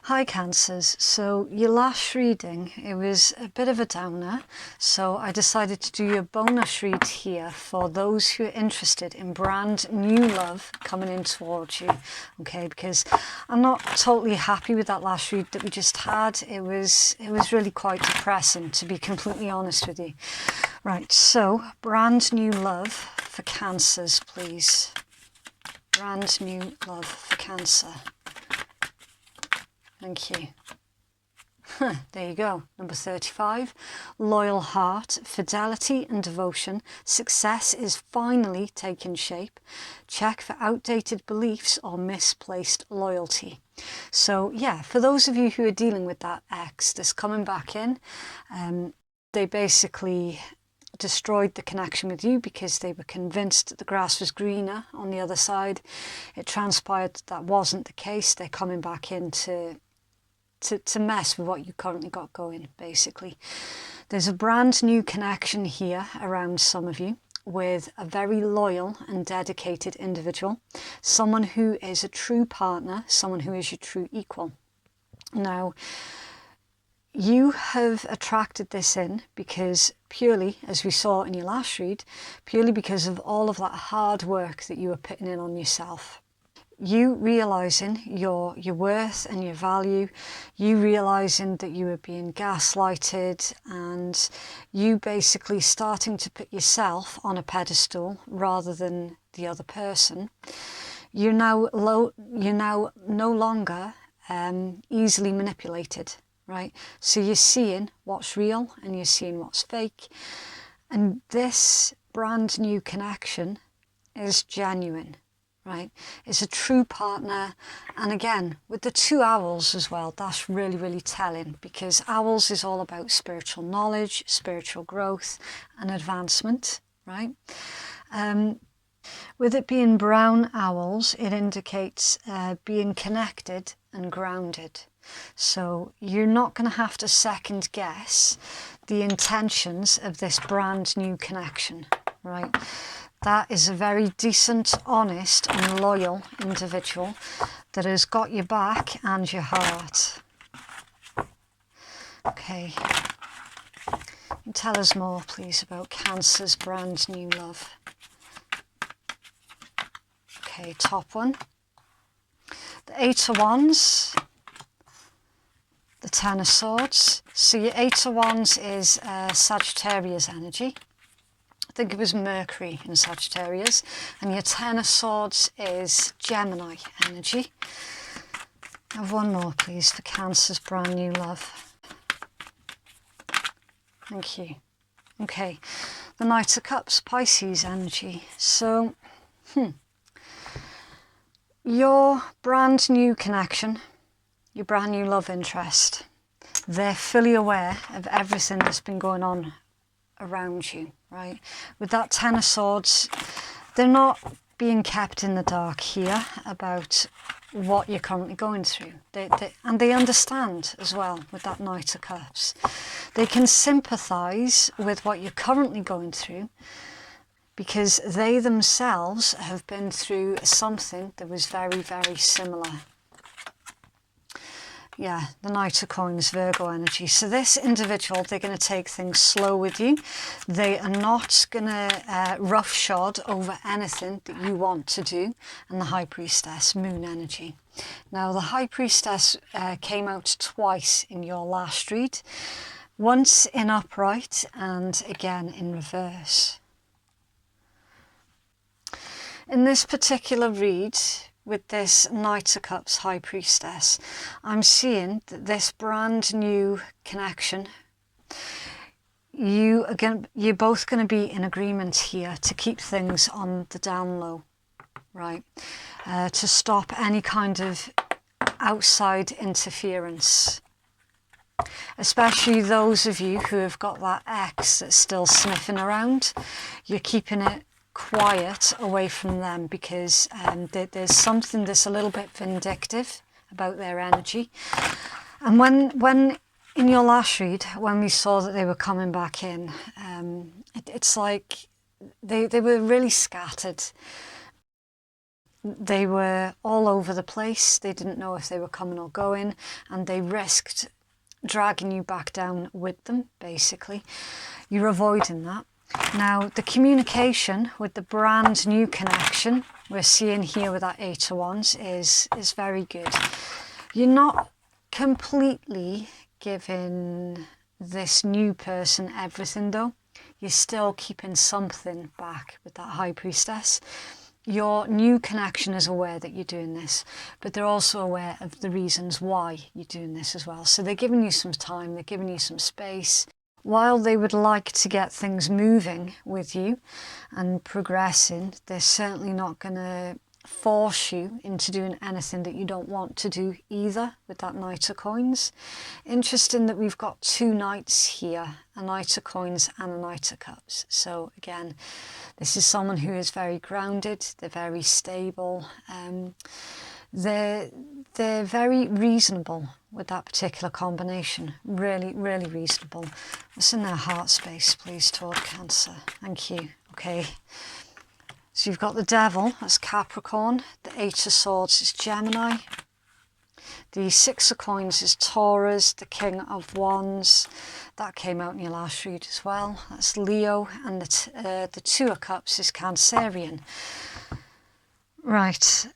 Hi Cancers, so your last reading, it was a bit of a downer, so I decided to do a bonus read here for those who are interested in brand new love coming in towards you, okay, because I'm not totally happy with that last read that we just had. It was really quite depressing, to be completely honest with you. Right, so brand new love for Cancers, please. Brand new love for Cancer. Thank you. There you go. Number 35. Loyal heart, fidelity and devotion. Success is finally taking shape. Check for outdated beliefs or misplaced loyalty. So yeah, for those of you who are dealing with that ex that's coming back in, they basically destroyed the connection with you because they were convinced that the grass was greener on the other side. It transpired that wasn't the case. They're coming back in to mess with what you currently got going, basically. There's a brand new connection here around some of you with a very loyal and dedicated individual, someone who is a true partner, someone who is your true equal. Now, you have attracted this in because purely, as we saw in your last read, purely because of all of that hard work that you were putting in on yourself. You realising your worth and your value, you realising that you were being gaslighted, and you basically starting to put yourself on a pedestal rather than the other person. You're now no longer easily manipulated, right? So you're seeing what's real and you're seeing what's fake. And this brand new connection is genuine. Right, it's a true partner. And again, with the 2 owls as well, that's really, really telling, because owls is all about spiritual knowledge, spiritual growth and advancement, right? With it being brown owls, it indicates being connected and grounded. So you're not going to have to second guess the intentions of this brand new connection, right? That is a very decent, honest and loyal individual that has got your back and your heart. Okay. Tell us more, please, about Cancer's brand new love. Okay, top one. The 8 of Wands. The 10 of Swords. So your 8 of Wands is Sagittarius energy. I think it was Mercury in Sagittarius, and your 10 of Swords is Gemini energy. Have one more, please, for Cancer's brand new love. Thank you. Okay, the Knight of Cups, Pisces energy. So, your brand new connection, your brand new love interest, they're fully aware of everything that's been going on around you, right? With that 10 of Swords, they're not being kept in the dark here about what you're currently going through. And they understand as well with that Knight of Cups. They can sympathise with what you're currently going through because they themselves have been through something that was very, very similar. Yeah, the Knight of Coins, Virgo energy. So this individual, they're going to take things slow with you. They are not going to roughshod over anything that you want to do. And the High Priestess, Moon energy. Now, the High Priestess came out twice in your last read. Once in upright and again in reverse. In this particular read, with this Knight of Cups, High Priestess, I'm seeing that this brand new connection, you're both going to be in agreement here to keep things on the down low, right? To stop any kind of outside interference. Especially those of you who have got that ex that's still sniffing around, you're keeping it quiet away from them because there's something that's a little bit vindictive about their energy. And when in your last read, when we saw that they were coming back in, it's like they were really scattered. they were all over the place. They didn't know if they were coming or going, and they risked dragging you back down with them, basically. You're avoiding that. Now, the communication with the brand new connection we're seeing here with that Eight of Wands is very good. You're not completely giving this new person everything, though. You're still keeping something back with that High Priestess. Your new connection is aware that you're doing this, but they're also aware of the reasons why you're doing this as well. So they're giving you some time, they're giving you some space. While they would like to get things moving with you and progressing, they're certainly not going to force you into doing anything that you don't want to do either with that Knight of Coins. Interesting that we've got two Knights here, a Knight of Coins and a Knight of Cups. So again, this is someone who is very grounded, they're very stable, they're very reasonable with that particular combination. Really, really reasonable. What's in their heart space, please, toward Cancer? Thank you. Okay. So you've got the Devil, that's Capricorn. The Eight of Swords is Gemini. The Six of Coins is Taurus. The King of Wands, that came out in your last read as well. That's Leo. And the Two of Cups is Cancerian. Right.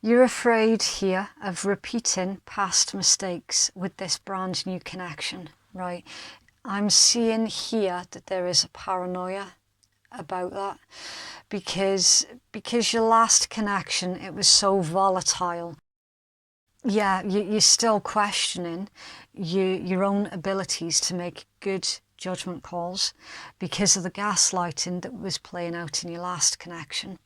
You're afraid here of repeating past mistakes with this brand new connection, right? I'm seeing here that there is a paranoia about that because your last connection, it was so volatile. Yeah, you're still questioning your own abilities to make good judgment calls because of the gaslighting that was playing out in your last connection.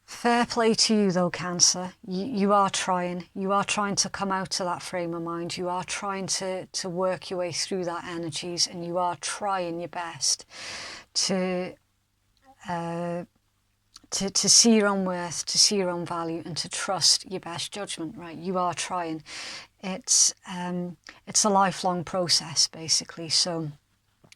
Fair play to you though, Cancer. You are trying. You are trying to come out of that frame of mind. You are trying to work your way through that energies, and you are trying your best to see your own worth, to see your own value, and to trust your best judgment, right? You are trying. It's a lifelong process, basically. So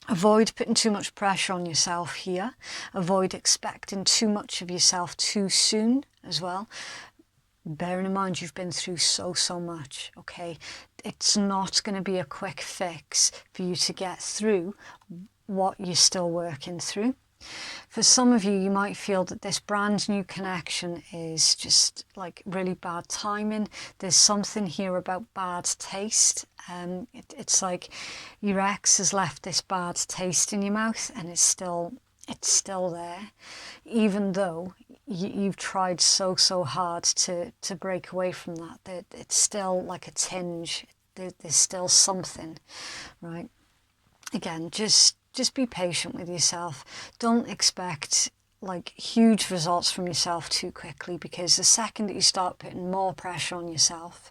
avoid putting too much pressure on yourself here. Avoid expecting too much of yourself too soon as well. Bearing in mind you've been through so much, okay? It's not going to be a quick fix for you to get through what you're still working through. For some of you, you might feel that this brand new connection is just like really bad timing. There's something here about bad taste. It's like your ex has left this bad taste in your mouth, and it's still there, even though you've tried so hard to break away from that. It's still like a tinge. There's still something, right? Again, just be patient with yourself. Don't expect like huge results from yourself too quickly, because the second that you start putting more pressure on yourself,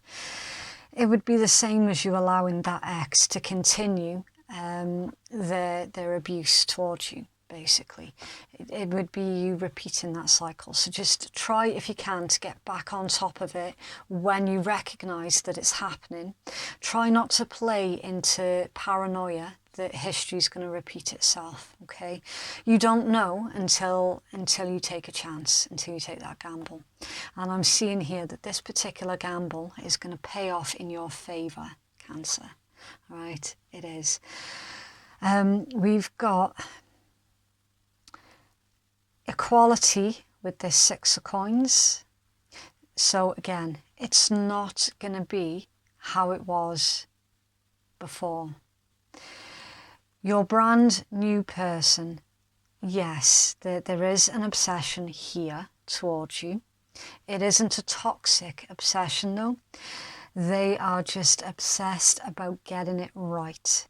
it would be the same as you allowing that ex to continue their abuse towards you, basically. It would be you repeating that cycle. So just try, if you can, to get back on top of it when you recognise that it's happening. Try not to play into paranoia that history is going to repeat itself, okay? You don't know until you take a chance, until you take that gamble. And I'm seeing here that this particular gamble is going to pay off in your favour, Cancer. All right, it is. We've got equality with this Six of Coins. So again, it's not going to be how it was before. Your brand new person, yes, there is an obsession here towards you. It isn't a toxic obsession though. They are just obsessed about getting it right.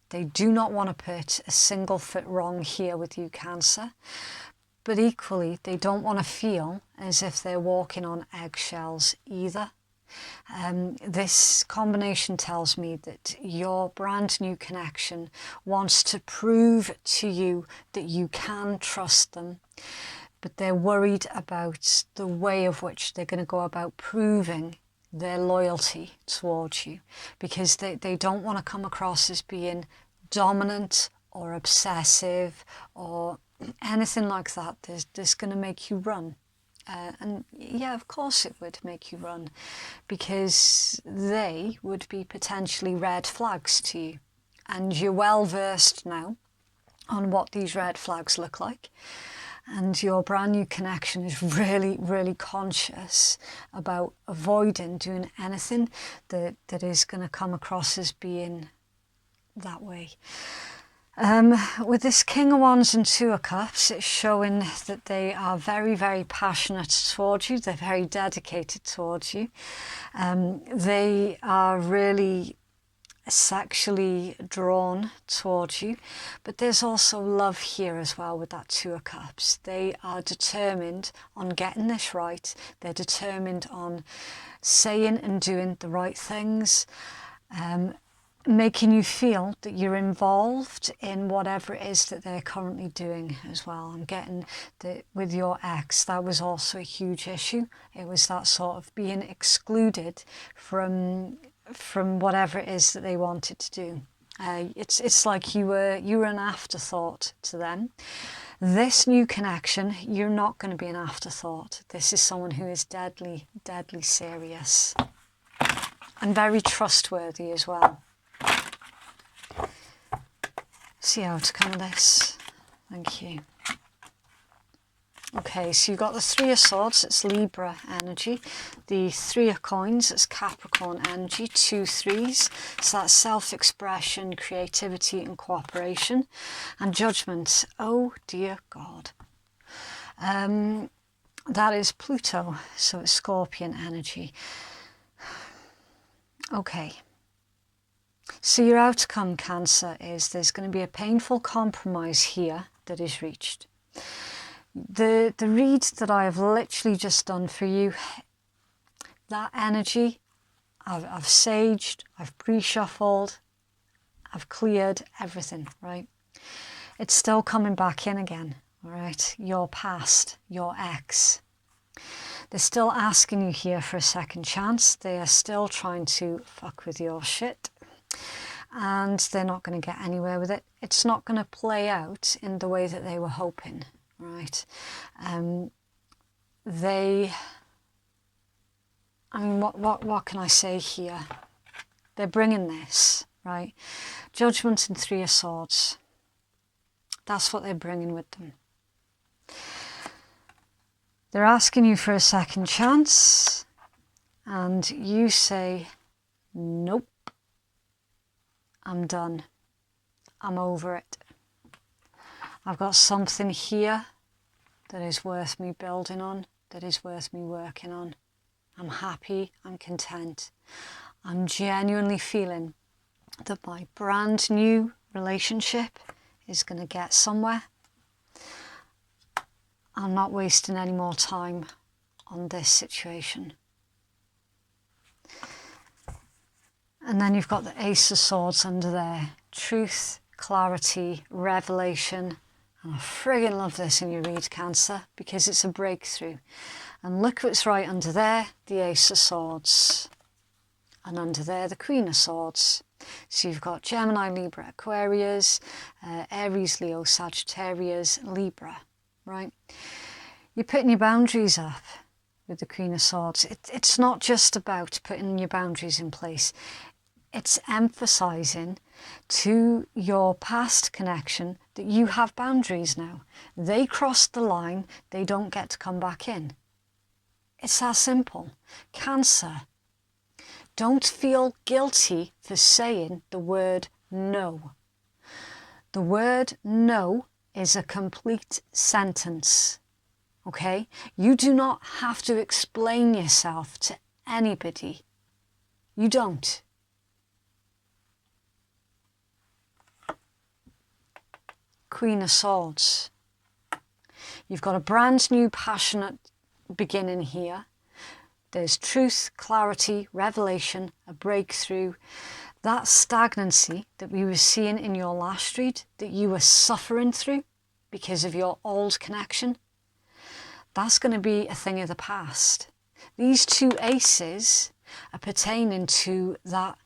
They do not want to put a single foot wrong here with you, Cancer. But equally, they don't want to feel as if they're walking on eggshells either. This combination tells me that your brand new connection wants to prove to you that you can trust them, but they're worried about the way of which they're going to go about proving their loyalty towards you, because they don't want to come across as being dominant or obsessive or anything like that, there's going to make you run. And yeah, of course it would make you run, because they would be potentially red flags to you. And you're well versed now on what these red flags look like. And your brand new connection is really, really conscious about avoiding doing anything that is going to come across as being that way. With this King of Wands and Two of Cups, it's showing that they are very, very passionate towards you. They're very dedicated towards you. They are really sexually drawn towards you, but there's also love here as well with that Two of Cups. They are determined on getting this right. They're determined on saying and doing the right things, making you feel that you're involved in whatever it is that they're currently doing as well. I'm getting that with your ex, that was also a huge issue. It was that sort of being excluded from whatever it is that they wanted to do. It's like you were an afterthought to them. This new connection, you're not going to be an afterthought. This is someone who is deadly, deadly serious and very trustworthy as well. See the outcome of this. Thank you. Okay, so you've got the Three of Swords, it's Libra energy. The Three of Coins, it's Capricorn energy. 2 threes, so that's self-expression, creativity and cooperation. And Judgment, oh dear God. That is Pluto, so it's Scorpion energy. Okay. So your outcome, Cancer, is there's going to be a painful compromise here that is reached. The read that I have literally just done for you, that energy, I've saged, I've pre-shuffled, I've cleared everything, right? It's still coming back in again, all right? Your past, your ex. They're still asking you here for a second chance. They are still trying to fuck with your shit. And they're not going to get anywhere with it. It's not going to play out in the way that they were hoping, right? What can I say here? They're bringing this, right? Judgment and Three of Swords. That's what they're bringing with them. They're asking you for a second chance, and you say, nope. I'm done. I'm over it. I've got something here that is worth me building on, that is worth me working on. I'm happy, I'm content. I'm genuinely feeling that my brand new relationship is going to get somewhere. I'm not wasting any more time on this situation. And then you've got the Ace of Swords under there. Truth, clarity, revelation. And I friggin' love this in your read, Cancer, because it's a breakthrough. And look what's right under there, the Ace of Swords. And under there, the Queen of Swords. So you've got Gemini, Libra, Aquarius, Aries, Leo, Sagittarius, Libra, right? You're putting your boundaries up with the Queen of Swords. It's not just about putting your boundaries in place. It's emphasizing to your past connection that you have boundaries now. They crossed the line, they don't get to come back in. It's that simple. Cancer, don't feel guilty for saying the word no. The word no is a complete sentence, okay? You do not have to explain yourself to anybody. You don't. Queen of Swords. You've got a brand new passionate beginning here. There's truth, clarity, revelation, a breakthrough. That stagnancy that we were seeing in your last read, that you were suffering through because of your old connection, that's going to be a thing of the past. These two aces are pertaining to that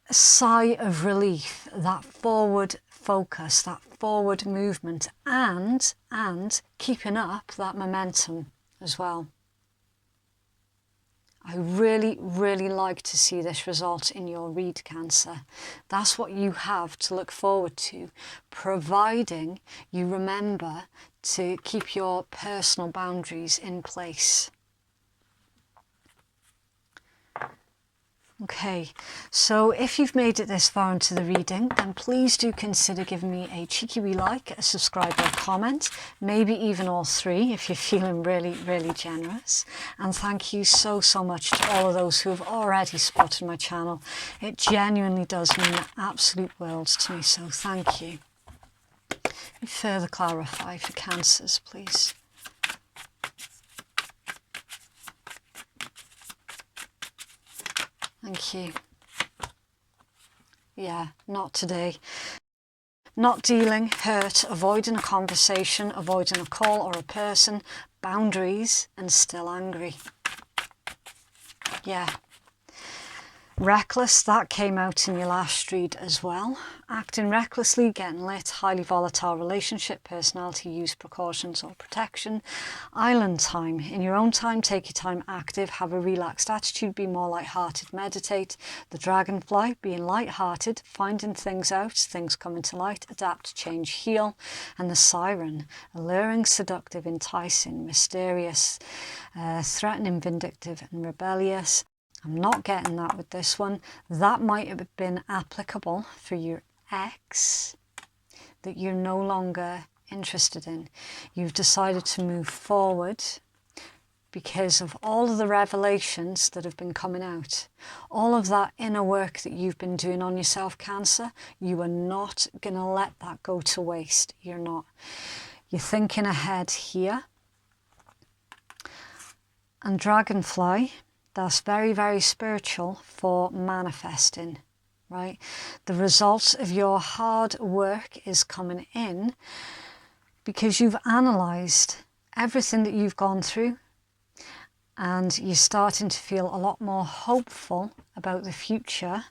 sigh of relief, that forward focus, that forward movement, and keeping up that momentum as well. I really, really like to see this result in your read, Cancer. That's what you have to look forward to, providing you remember to keep your personal boundaries in place. Okay, so if you've made it this far into the reading, then please do consider giving me a cheeky wee like, a subscribe or a comment, maybe even all three if you're feeling really, really generous. And thank you so, so much to all of those who have already supported my channel. It genuinely does mean the absolute world to me, so thank you. Further clarify for Cancers, please. Thank you. Yeah, not today. Not dealing, hurt, avoiding a conversation, avoiding a call or a person, boundaries, and still angry. Yeah. Reckless, that came out in your last read as well. Acting recklessly, getting lit, highly volatile relationship, personality, use precautions or protection. Island time, in your own time, take your time active, have a relaxed attitude, be more light-hearted, meditate. The dragonfly, being light-hearted, finding things out, things coming to light, adapt, change, heal. And the siren, alluring, seductive, enticing, mysterious, threatening, vindictive and rebellious. I'm not getting that with this one. That might have been applicable for your ex that you're no longer interested in. You've decided to move forward because of all of the revelations that have been coming out. All of that inner work that you've been doing on yourself, Cancer, you are not going to let that go to waste. You're not. You're thinking ahead here. And dragonfly, that's very, very spiritual for manifesting, right? The results of your hard work is coming in because you've analysed everything that you've gone through and you're starting to feel a lot more hopeful about the future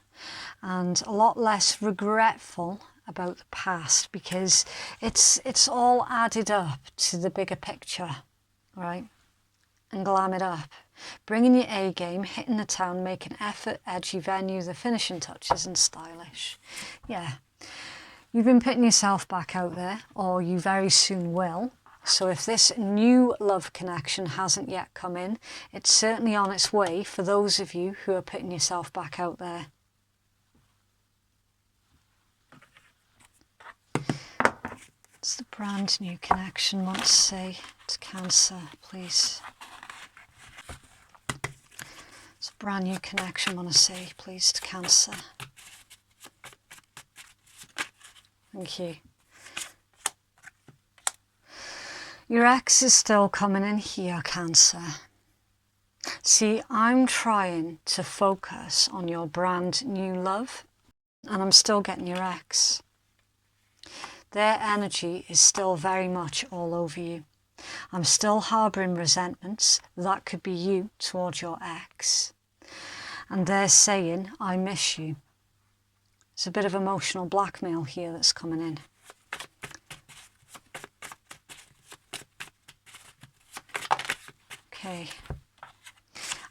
and a lot less regretful about the past because it's all added up to the bigger picture, right? And glam it up. Bringing your A game, hitting the town, making effort, edgy venue, the finishing touches and stylish. Yeah, you've been putting yourself back out there, or you very soon will. So if this new love connection hasn't yet come in, it's certainly on its way for those of you who are putting yourself back out there. What's the brand new connection want to say to Cancer, please? Brand new connection want to say, please, to Cancer. Thank you. Your ex is still coming in here, Cancer. See, I'm trying to focus on your brand new love, and I'm still getting your ex. Their energy is still very much all over you. I'm still harbouring resentments. That could be you towards your ex. And they're saying, I miss you. There's a bit of emotional blackmail here that's coming in. Okay.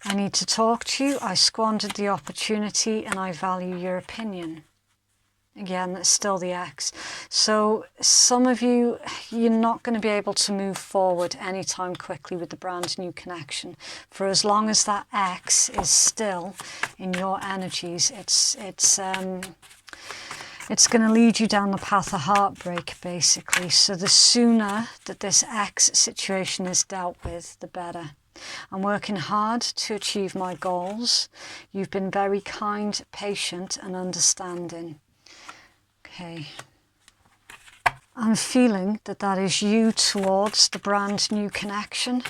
I need to talk to you. I squandered the opportunity and I value your opinion. Again, that's still the ex. So some of you, you're not going to be able to move forward anytime quickly with the brand new connection. For as long as that ex is still in your energies, it's going to lead you down the path of heartbreak, basically. So the sooner that this ex situation is dealt with, the better. I'm working hard to achieve my goals. You've been very kind, patient and understanding. Okay. I'm feeling that that is you towards the brand new connection.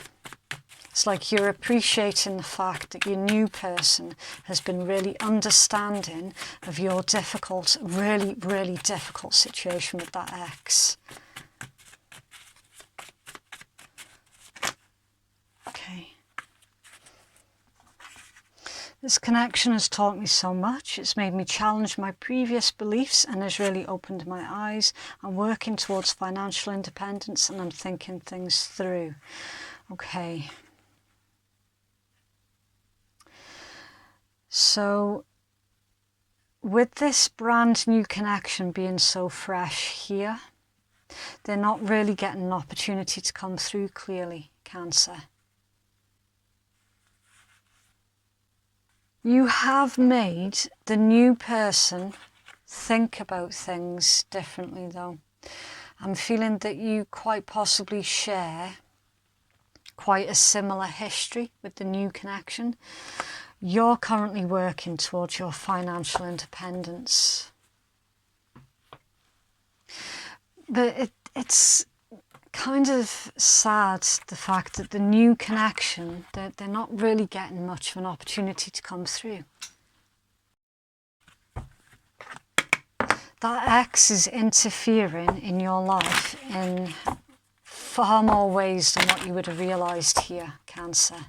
It's like you're appreciating the fact that your new person has been really understanding of your difficult, really, really difficult situation with that ex. Okay. This connection has taught me so much. It's made me challenge my previous beliefs and has really opened my eyes. I'm working towards financial independence and I'm thinking things through. Okay. So with this brand new connection being so fresh here, they're not really getting an opportunity to come through clearly, Cancer. You have made the new person think about things differently though. I'm feeling that you quite possibly share quite a similar history with the new connection. You're currently working towards your financial independence. But it's kind of sad, the fact that the new connection, they're not really getting much of an opportunity to come through. That ex is interfering in your life in far more ways than what you would have realised here, Cancer.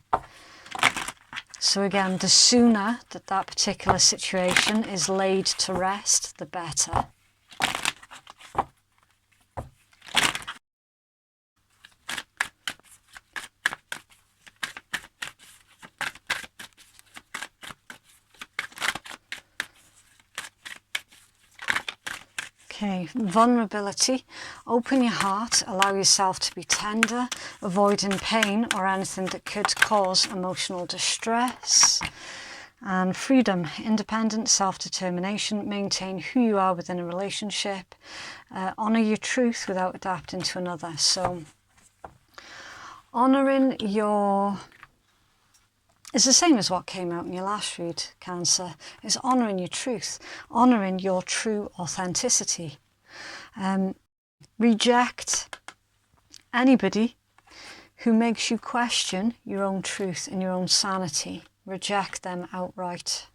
So again, the sooner that that particular situation is laid to rest, the better. Okay, vulnerability. Open your heart, allow yourself to be tender, avoiding pain or anything that could cause emotional distress. And freedom, independent self-determination, maintain who you are within a relationship, honour your truth without adapting to another. So, honouring your... It's the same as what came out in your last read, Cancer. It's honouring your truth, honouring your true authenticity. Reject anybody who makes you question your own truth and your own sanity. Reject them outright.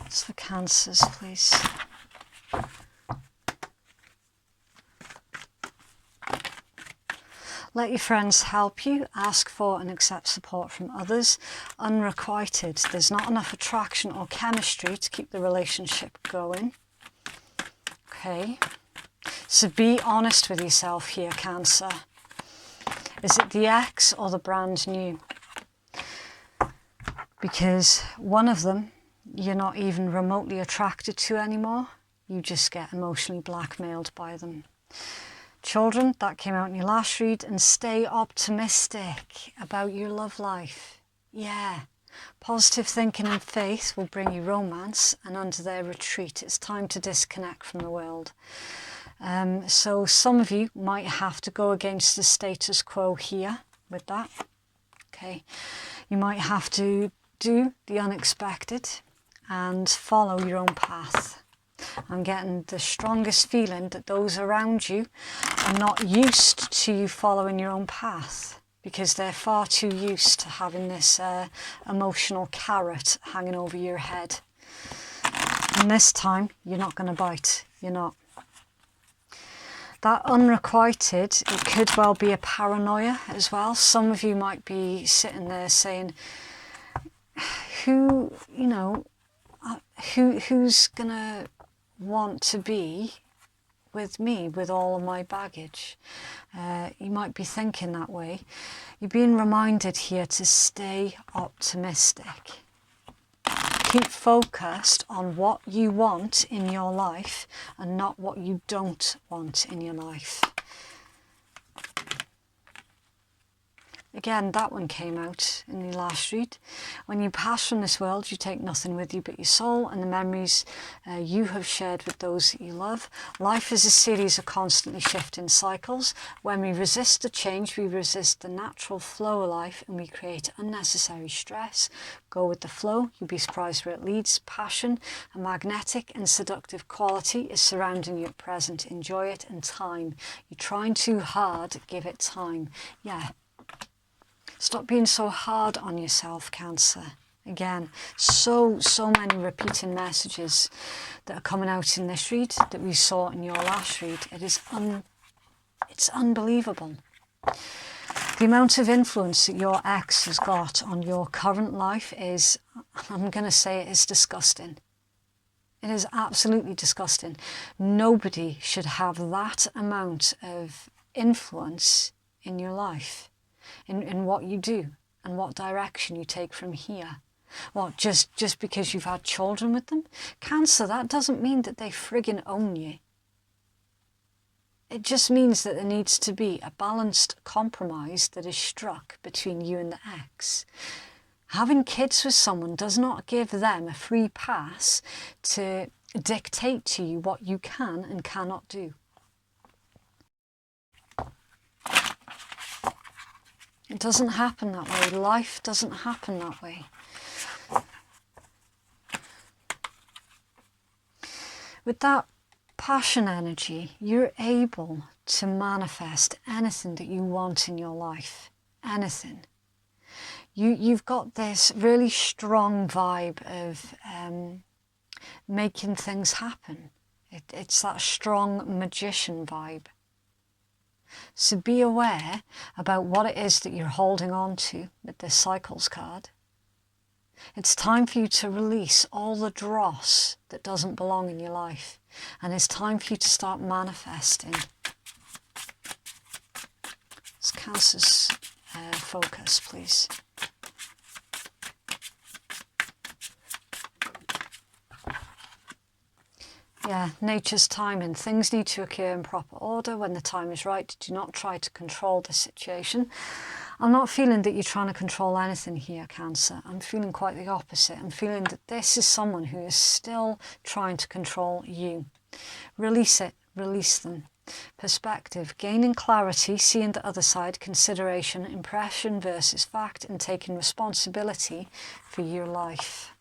It's for Cancers, please. Let your friends help you, ask for and accept support from others. Unrequited, there's not enough attraction or chemistry to keep the relationship going. Okay, so be honest with yourself here, Cancer. Is it the ex or the brand new? Because one of them you're not even remotely attracted to anymore. You just get emotionally blackmailed by them. Children, that came out in your last read, and stay optimistic about your love life. Yeah, positive thinking and faith will bring you romance, and under their retreat, it's time to disconnect from the world. So some of you might have to go against the status quo here with that. Okay, you might have to do the unexpected and follow your own path. I'm getting the strongest feeling that those around you are not used to you following your own path, because they're far too used to having this emotional carrot hanging over your head. And this time, you're not going to bite. You're not. That unrequited, it could well be a paranoia as well. Some of you might be sitting there saying, who's going to want to be with me with all of my baggage? You might be thinking that way. You're being reminded here to stay optimistic. Keep focused on what you want in your life and not what you don't want in your life. Again, that one came out in the last read. When you pass from this world, you take nothing with you but your soul and the memories you have shared with those that you love. Life is a series of constantly shifting cycles. When we resist the change, we resist the natural flow of life and we create unnecessary stress. Go with the flow. You'll be surprised where it leads. Passion, a magnetic and seductive quality, is surrounding you at present. Enjoy it. And time. You're trying too hard. Give it time. Yeah. Stop being so hard on yourself, Cancer. Again, so many repeating messages that are coming out in this read that we saw in your last read. It's unbelievable. The amount of influence that your ex has got on your current life is, I'm going to say it is disgusting. It is absolutely disgusting. Nobody should have that amount of influence in your life, in what you do and what direction you take from here. What, just because you've had children with them? Cancer, that doesn't mean that they friggin' own you. It just means that there needs to be a balanced compromise that is struck between you and the ex. Having kids with someone does not give them a free pass to dictate to you what you can and cannot do. It doesn't happen that way. Life doesn't happen that way. With that passion energy, you're able to manifest anything that you want in your life. Anything. You've got this really strong vibe of making things happen. It's that strong magician vibe. So be aware about what it is that you're holding on to with this Cycles card. It's time for you to release all the dross that doesn't belong in your life. And it's time for you to start manifesting. It's Cancer's focus, please. Yeah, nature's timing. Things need to occur in proper order when the time is right. Do not try to control the situation. I'm not feeling that you're trying to control anything here, Cancer. I'm feeling quite the opposite. I'm feeling that this is someone who is still trying to control you. Release it. Release them. Perspective. Gaining clarity, seeing the other side, consideration, impression versus fact, and taking responsibility for your life.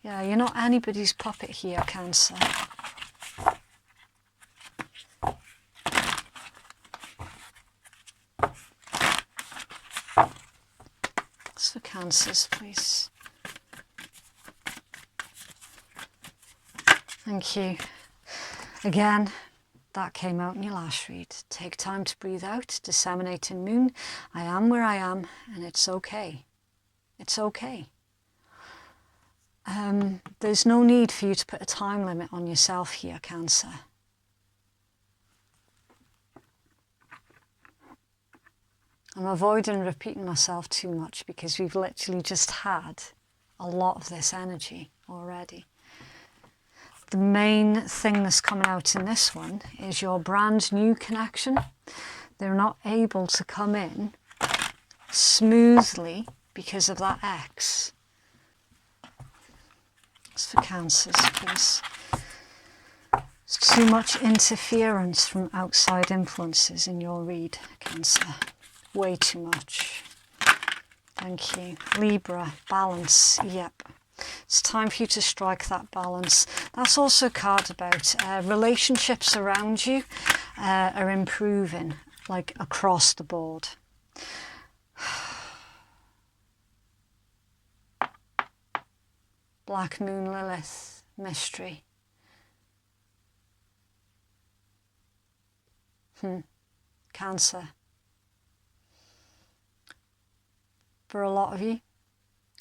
Yeah, you're not anybody's puppet here, Cancer. It's for Cancers, please. Thank you. Again, that came out in your last read. Take time to breathe out, disseminating moon. I am where I am, and it's okay. It's okay. There's no need for you to put a time limit on yourself here, Cancer. I'm avoiding repeating myself too much because we've literally just had a lot of this energy already. The main thing that's coming out in this one is your brand new connection. They're not able to come in smoothly because of that ex. It's for Cancers, please. There's too much interference from outside influences in your read, Cancer. Way too much. Thank you. Libra, balance, yep. It's time for you to strike that balance. That's also a card about relationships around you are improving, like across the board. Black Moon, Lilith, mystery. Cancer. For a lot of you,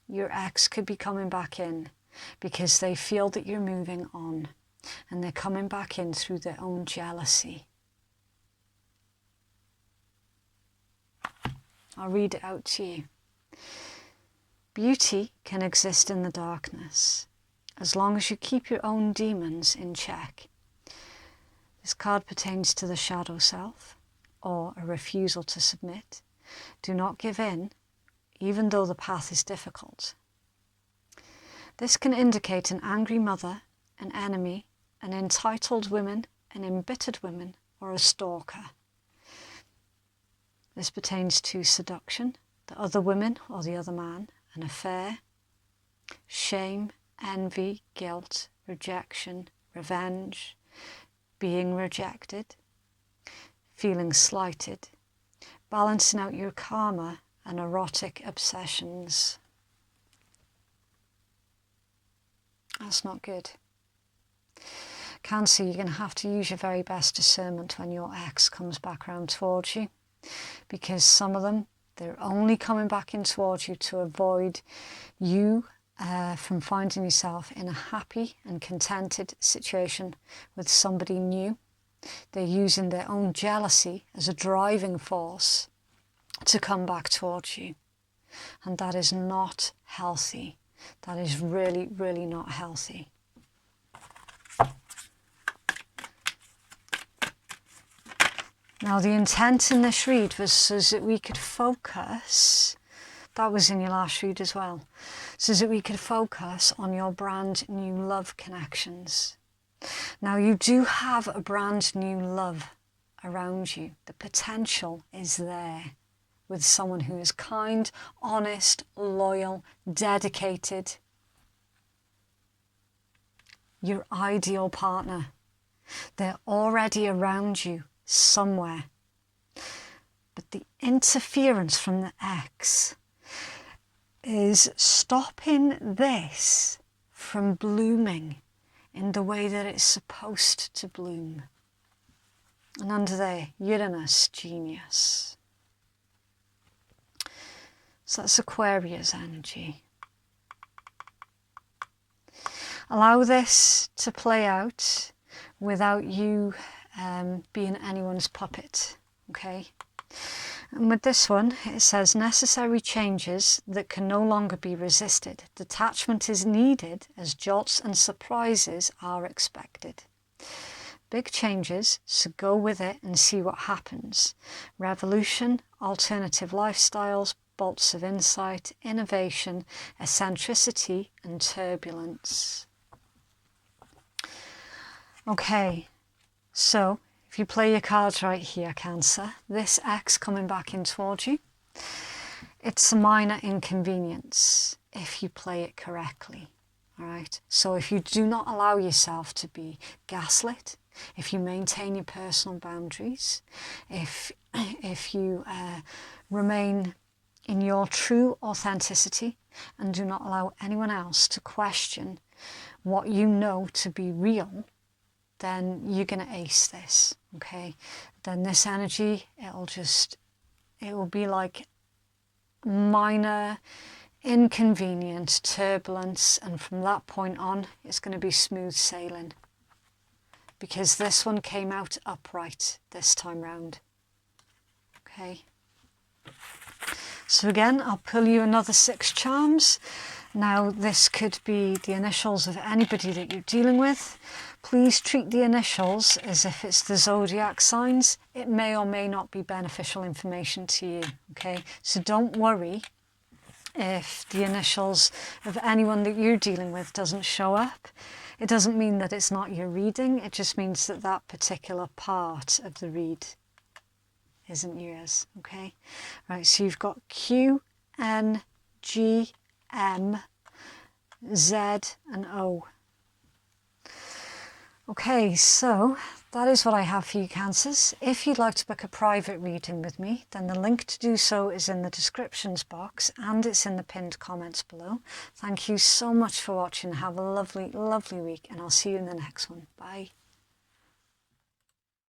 your ex could be coming back in because they feel that you're moving on, and they're coming back in through their own jealousy. I'll read it out to you. Beauty can exist in the darkness as long as you keep your own demons in check. This card pertains to the shadow self or a refusal to submit. Do not give in, even though the path is difficult. This can indicate an angry mother, an enemy, an entitled woman, an embittered woman, or a stalker. This pertains to seduction, the other woman or the other man, an affair, shame, envy, guilt, rejection, revenge, being rejected, feeling slighted, balancing out your karma and erotic obsessions. That's not good. Cancer, you're going to have to use your very best discernment when your ex comes back around towards you, because some of them, they're only coming back in towards you to avoid you from finding yourself in a happy and contented situation with somebody new. They're using their own jealousy as a driving force to come back towards you. And that is not healthy. That is really, really not healthy. Now, the intent in this read was so that we could focus, that was in your last read as well, so that we could focus on your brand new love connections. Now, you do have a brand new love around you. The potential is there with someone who is kind, honest, loyal, dedicated. Your ideal partner. They're already around you somewhere. But the interference from the ex is stopping this from blooming in the way that it's supposed to bloom. And under there, Uranus, genius. So that's Aquarius energy. Allow this to play out without you being anyone's puppet, okay? And with this one, it says necessary changes that can no longer be resisted. Detachment is needed as jolts and surprises are expected. Big changes, so go with it and see what happens. Revolution, alternative lifestyles, bolts of insight, innovation, eccentricity and turbulence. Okay, so if you play your cards right here, Cancer, this ex coming back in towards you, it's a minor inconvenience if you play it correctly, all right? So if you do not allow yourself to be gaslit, if you maintain your personal boundaries, if you remain in your true authenticity and do not allow anyone else to question what you know to be real, then you're going to ace this, okay? Then this energy, it will be like minor inconvenience, turbulence, and from that point on, it's going to be smooth sailing. Because this one came out upright this time round, okay? So again, I'll pull you another 6 charms. Now, this could be the initials of anybody that you're dealing with. Please treat the initials as if it's the zodiac signs. It may or may not be beneficial information to you, okay? So don't worry if the initials of anyone that you're dealing with doesn't show up. It doesn't mean that it's not your reading. It just means that that particular part of the read isn't yours, okay? Right, so you've got Q, N, G, M, Z and O. Okay, so that is what I have for you, Cancers. If you'd like to book a private reading with me, then the link to do so is in the descriptions box and it's in the pinned comments below. Thank you so much for watching. Have a lovely, lovely week and I'll see you in the next one. Bye.